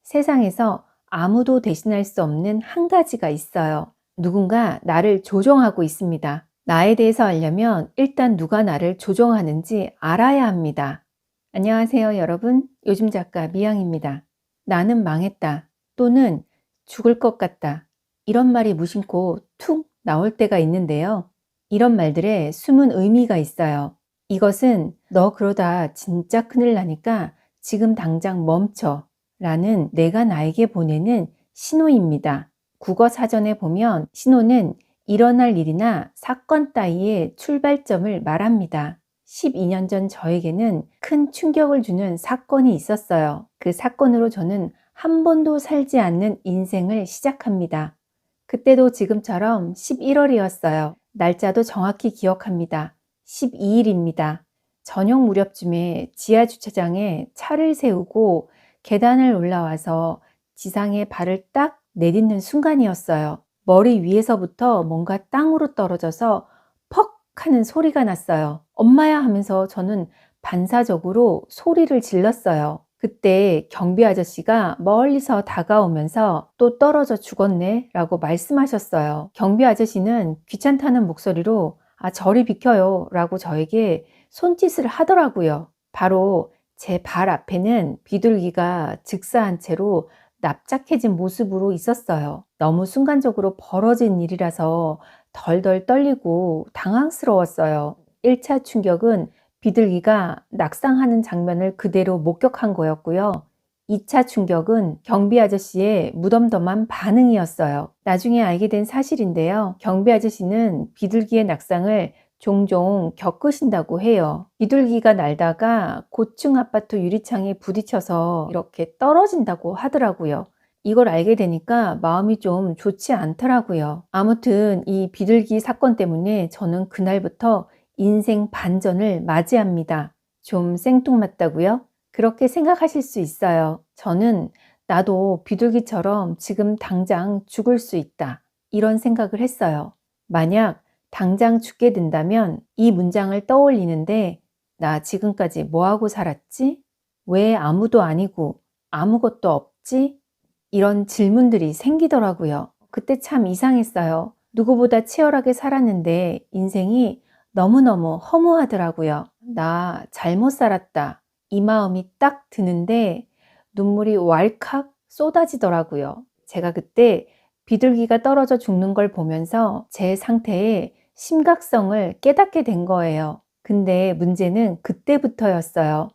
세상에서 아무도 대신할 수 없는 한 가지가 있어요. 누군가 나를 조종하고 있습니다. 나에 대해서 알려면 일단 누가 나를 조종하는지 알아야 합니다. 안녕하세요, 여러분. 요즘 작가 미양입니다. 나는 망했다 또는 죽을 것 같다. 이런 말이 무심코 툭 나올 때가 있는데요. 이런 말들에 숨은 의미가 있어요. 이것은 너 그러다 진짜 큰일 나니까 지금 당장 멈춰 라는 내가 나에게 보내는 신호입니다. 국어 사전에 보면 신호는 일어날 일이나 사건 따위의 출발점을 말합니다. 12년 전 저에게는 큰 충격을 주는 사건이 있었어요. 그 사건으로 저는 한 번도 살지 않는 인생을 시작합니다. 그때도 지금처럼 11월이었어요. 날짜도 정확히 기억합니다. 12일입니다. 저녁 무렵쯤에 지하 주차장에 차를 세우고 계단을 올라와서 지상에 발을 딱 내딛는 순간이었어요. 머리 위에서부터 뭔가 땅으로 떨어져서 퍽 하는 소리가 났어요. 엄마야 하면서 저는 반사적으로 소리를 질렀어요. 그때 경비 아저씨가 멀리서 다가오면서 또 떨어져 죽었네 라고 말씀하셨어요. 경비 아저씨는 귀찮다는 목소리로 저리 비켜요 라고 저에게 손짓을 하더라고요. 바로 제 발 앞에는 비둘기가 즉사한 채로 납작해진 모습으로 있었어요. 너무 순간적으로 벌어진 일이라서 덜덜 떨리고 당황스러웠어요. 1차 충격은 비둘기가 낙상하는 장면을 그대로 목격한 거였고요. 2차 충격은 경비 아저씨의 무덤덤한 반응이었어요. 나중에 알게 된 사실인데요. 경비 아저씨는 비둘기의 낙상을 종종 겪으신다고 해요. 비둘기가 날다가 고층 아파트 유리창에 부딪혀서 이렇게 떨어진다고 하더라고요. 이걸 알게 되니까 마음이 좀 좋지 않더라고요. 아무튼 이 비둘기 사건 때문에 저는 그날부터 인생 반전을 맞이합니다. 좀 생뚱맞다고요? 그렇게 생각하실 수 있어요. 저는 나도 비둘기처럼 지금 당장 죽을 수 있다. 이런 생각을 했어요. 만약 당장 죽게 된다면 이 문장을 떠올리는데 나 지금까지 뭐하고 살았지? 왜 아무도 아니고 아무것도 없지? 이런 질문들이 생기더라고요. 그때 참 이상했어요. 누구보다 치열하게 살았는데 인생이 너무너무 허무하더라고요. 나 잘못 살았다. 이 마음이 딱 드는데 눈물이 왈칵 쏟아지더라고요. 제가 그때 비둘기가 떨어져 죽는 걸 보면서 제 상태의 심각성을 깨닫게 된 거예요. 근데 문제는 그때부터였어요.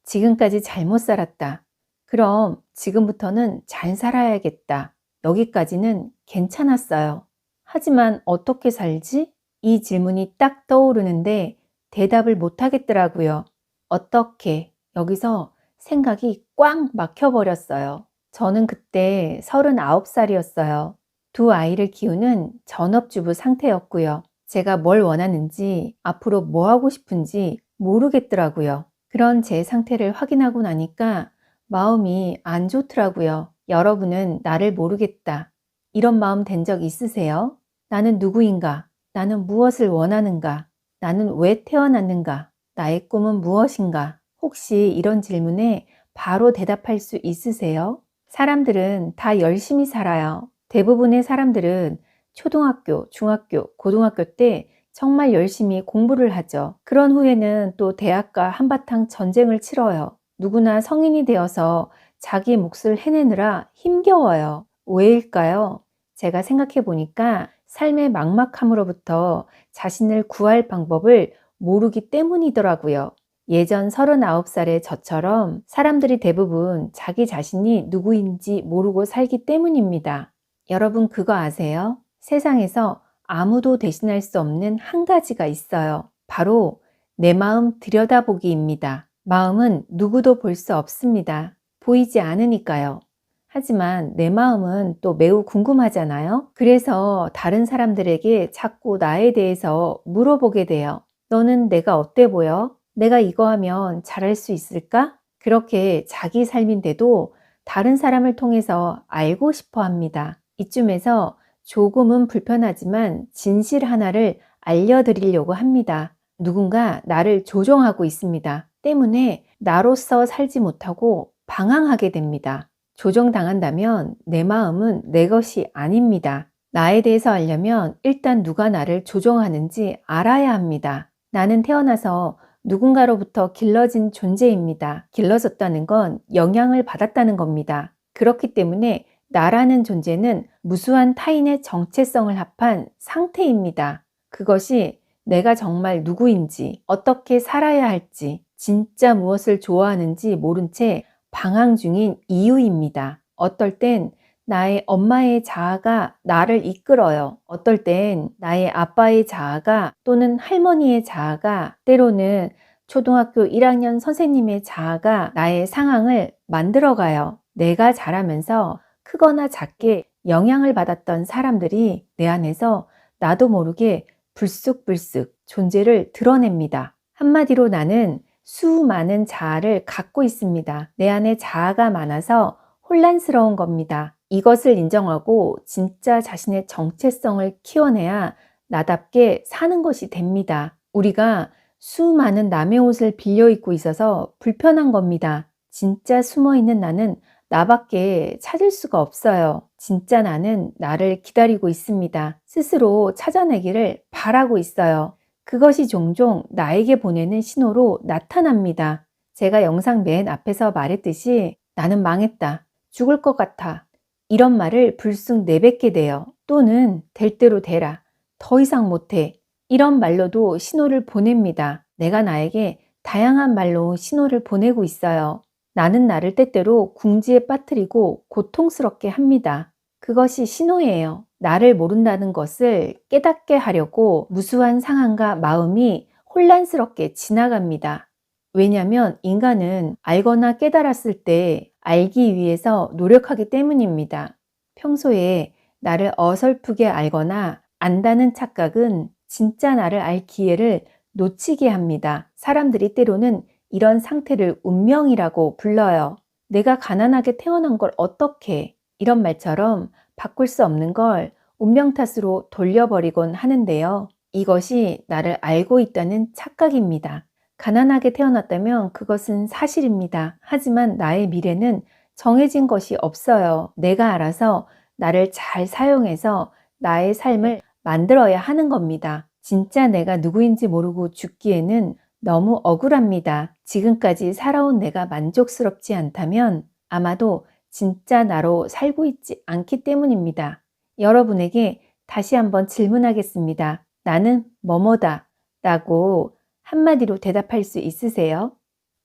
지금까지 잘못 살았다. 그럼 지금부터는 잘 살아야겠다. 여기까지는 괜찮았어요. 하지만 어떻게 살지? 이 질문이 딱 떠오르는데 대답을 못 하겠더라고요. 어떻게? 여기서 생각이 꽉 막혀버렸어요. 저는 그때 39살이었어요. 두 아이를 키우는 전업주부 상태였고요. 제가 뭘 원하는지, 앞으로 뭐 하고 싶은지 모르겠더라고요. 그런 제 상태를 확인하고 나니까 마음이 안 좋더라고요. 여러분은 나를 모르겠다. 이런 마음 된 적 있으세요? 나는 누구인가? 나는 무엇을 원하는가? 나는 왜 태어났는가? 나의 꿈은 무엇인가? 혹시 이런 질문에 바로 대답할 수 있으세요? 사람들은 다 열심히 살아요. 대부분의 사람들은 초등학교, 중학교, 고등학교 때 정말 열심히 공부를 하죠. 그런 후에는 또 대학과 한바탕 전쟁을 치러요. 누구나 성인이 되어서 자기 몫을 해내느라 힘겨워요. 왜일까요? 제가 생각해 보니까 삶의 막막함으로부터 자신을 구할 방법을 모르기 때문이더라고요. 예전 39살의 저처럼 사람들이 대부분 자기 자신이 누구인지 모르고 살기 때문입니다. 여러분 그거 아세요? 세상에서 아무도 대신할 수 없는 한 가지가 있어요. 바로 내 마음 들여다보기입니다. 마음은 누구도 볼 수 없습니다. 보이지 않으니까요. 하지만 내 마음은 또 매우 궁금하잖아요. 그래서 다른 사람들에게 자꾸 나에 대해서 물어보게 돼요. 너는 내가 어때 보여? 내가 이거 하면 잘할 수 있을까? 그렇게 자기 삶인데도 다른 사람을 통해서 알고 싶어 합니다. 이쯤에서 조금은 불편하지만 진실 하나를 알려드리려고 합니다. 누군가 나를 조종하고 있습니다. 때문에 나로서 살지 못하고 방황하게 됩니다. 조종당한다면 내 마음은 내 것이 아닙니다. 나에 대해서 알려면 일단 누가 나를 조종하는지 알아야 합니다. 나는 태어나서 누군가로부터 길러진 존재입니다. 길러졌다는 건 영향을 받았다는 겁니다. 그렇기 때문에 나라는 존재는 무수한 타인의 정체성을 합한 상태입니다. 그것이 내가 정말 누구인지, 어떻게 살아야 할지, 진짜 무엇을 좋아하는지 모른 채 방황 중인 이유입니다. 어떨 땐 나의 엄마의 자아가 나를 이끌어요. 어떨 땐 나의 아빠의 자아가 또는 할머니의 자아가 때로는 초등학교 1학년 선생님의 자아가 나의 상황을 만들어가요. 내가 자라면서 크거나 작게 영향을 받았던 사람들이 내 안에서 나도 모르게 불쑥불쑥 존재를 드러냅니다. 한마디로 나는 수많은 자아를 갖고 있습니다. 내 안에 자아가 많아서 혼란스러운 겁니다. 이것을 인정하고 진짜 자신의 정체성을 키워내야 나답게 사는 것이 됩니다. 우리가 수많은 남의 옷을 빌려 입고 있어서 불편한 겁니다. 진짜 숨어있는 나는 나밖에 찾을 수가 없어요. 진짜 나는 나를 기다리고 있습니다. 스스로 찾아내기를 바라고 있어요. 그것이 종종 나에게 보내는 신호로 나타납니다. 제가 영상 맨 앞에서 말했듯이 나는 망했다. 죽을 것 같아. 이런 말을 불쑥 내뱉게 돼요. 또는 될 대로 되라. 더 이상 못해. 이런 말로도 신호를 보냅니다. 내가 나에게 다양한 말로 신호를 보내고 있어요. 나는 나를 때때로 궁지에 빠뜨리고 고통스럽게 합니다. 그것이 신호예요. 나를 모른다는 것을 깨닫게 하려고 무수한 상황과 마음이 혼란스럽게 지나갑니다. 왜냐하면 인간은 알거나 깨달았을 때 알기 위해서 노력하기 때문입니다. 평소에 나를 어설프게 알거나 안다는 착각은 진짜 나를 알 기회를 놓치게 합니다. 사람들이 때로는 이런 상태를 운명이라고 불러요. 내가 가난하게 태어난 걸 어떻게 이런 말처럼 바꿀 수 없는 걸 운명 탓으로 돌려버리곤 하는데요. 이것이 나를 알고 있다는 착각입니다. 가난하게 태어났다면 그것은 사실입니다. 하지만 나의 미래는 정해진 것이 없어요. 내가 알아서 나를 잘 사용해서 나의 삶을 만들어야 하는 겁니다. 진짜 내가 누구인지 모르고 죽기에는 너무 억울합니다. 지금까지 살아온 내가 만족스럽지 않다면 아마도 진짜 나로 살고 있지 않기 때문입니다. 여러분에게 다시 한번 질문하겠습니다. 나는 뭐뭐다 라고 한마디로 대답할 수 있으세요?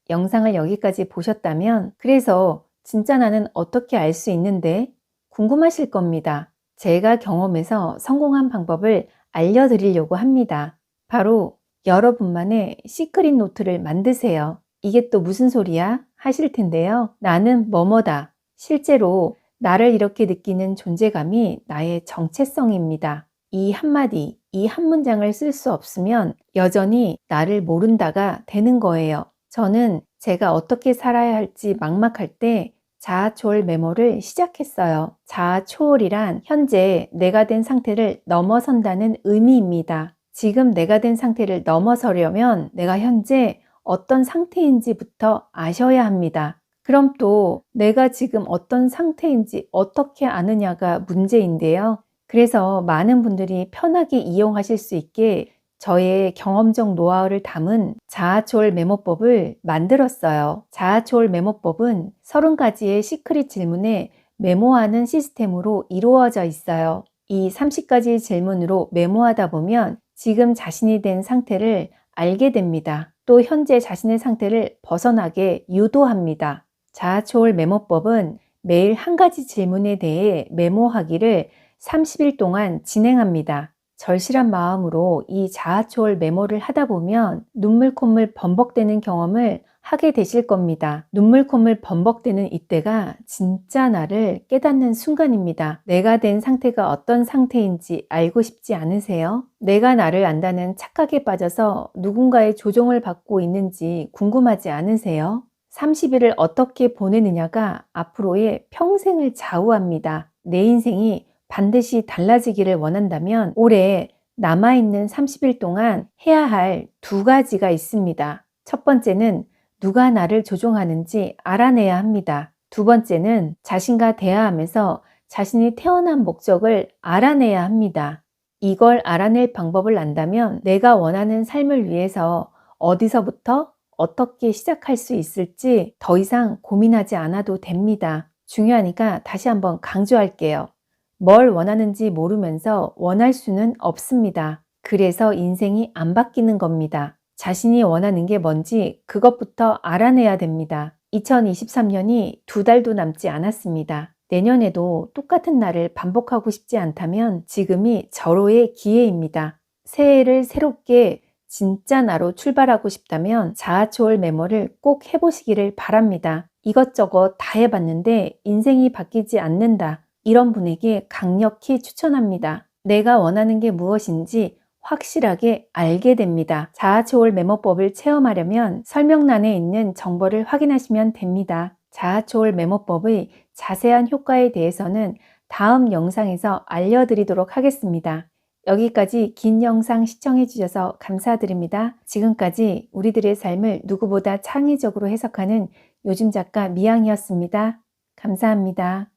영상을 여기까지 보셨다면 그래서 진짜 나는 어떻게 알 수 있는데 궁금하실 겁니다. 제가 경험해서 성공한 방법을 알려드리려고 합니다. 바로 여러분만의 시크릿 노트를 만드세요. 이게 또 무슨 소리야? 하실 텐데요. 나는 뭐뭐다. 실제로 나를 이렇게 느끼는 존재감이 나의 정체성입니다. 이 한마디, 이 한 문장을 쓸 수 없으면 여전히 나를 모른다가 되는 거예요. 저는 제가 어떻게 살아야 할지 막막할 때 자아초월 메모를 시작했어요. 자아초월이란 현재 내가 된 상태를 넘어선다는 의미입니다. 지금 내가 된 상태를 넘어서려면 내가 현재 어떤 상태인지부터 아셔야 합니다. 그럼 또 내가 지금 어떤 상태인지 어떻게 아느냐가 문제인데요. 그래서 많은 분들이 편하게 이용하실 수 있게 저의 경험적 노하우를 담은 자아초월 메모법을 만들었어요. 자아초월 메모법은 30가지의 시크릿 질문에 메모하는 시스템으로 이루어져 있어요. 이 30가지 질문으로 메모하다 보면 지금 자신이 된 상태를 알게 됩니다. 또 현재 자신의 상태를 벗어나게 유도합니다. 자아초월 메모법은 매일 한 가지 질문에 대해 메모하기를 30일 동안 진행합니다. 절실한 마음으로 이 자아초월 메모를 하다 보면 눈물 콧물 범벅되는 경험을 하게 되실 겁니다. 눈물 콧물 범벅되는 이때가 진짜 나를 깨닫는 순간입니다. 내가 된 상태가 어떤 상태인지 알고 싶지 않으세요? 내가 나를 안다는 착각에 빠져서 누군가의 조종을 받고 있는지 궁금하지 않으세요? 30일을 어떻게 보내느냐가 앞으로의 평생을 좌우합니다. 내 인생이 반드시 달라지기를 원한다면 올해 남아있는 30일 동안 해야 할 2가지가 있습니다. 첫 번째는 누가 나를 조종하는지 알아내야 합니다. 두 번째는 자신과 대화하면서 자신이 태어난 목적을 알아내야 합니다. 이걸 알아낼 방법을 안다면 내가 원하는 삶을 위해서 어디서부터 어떻게 시작할 수 있을지 더 이상 고민하지 않아도 됩니다. 중요하니까 다시 한번 강조할게요. 뭘 원하는지 모르면서 원할 수는 없습니다. 그래서 인생이 안 바뀌는 겁니다. 자신이 원하는 게 뭔지 그것부터 알아내야 됩니다. 2023년이 2달도 남지 않았습니다. 내년에도 똑같은 날을 반복하고 싶지 않다면 지금이 절호의 기회입니다. 새해를 새롭게 진짜 나로 출발하고 싶다면 자아초월 메모를 꼭 해보시기를 바랍니다. 이것저것 다 해봤는데 인생이 바뀌지 않는다. 이런 분에게 강력히 추천합니다. 내가 원하는 게 무엇인지 확실하게 알게 됩니다. 자아초월 메모법을 체험하려면 설명란에 있는 정보를 확인하시면 됩니다. 자아초월 메모법의 자세한 효과에 대해서는 다음 영상에서 알려드리도록 하겠습니다. 여기까지 긴 영상 시청해 주셔서 감사드립니다. 지금까지 우리들의 삶을 누구보다 창의적으로 해석하는 요즘 작가 미양이었습니다. 감사합니다.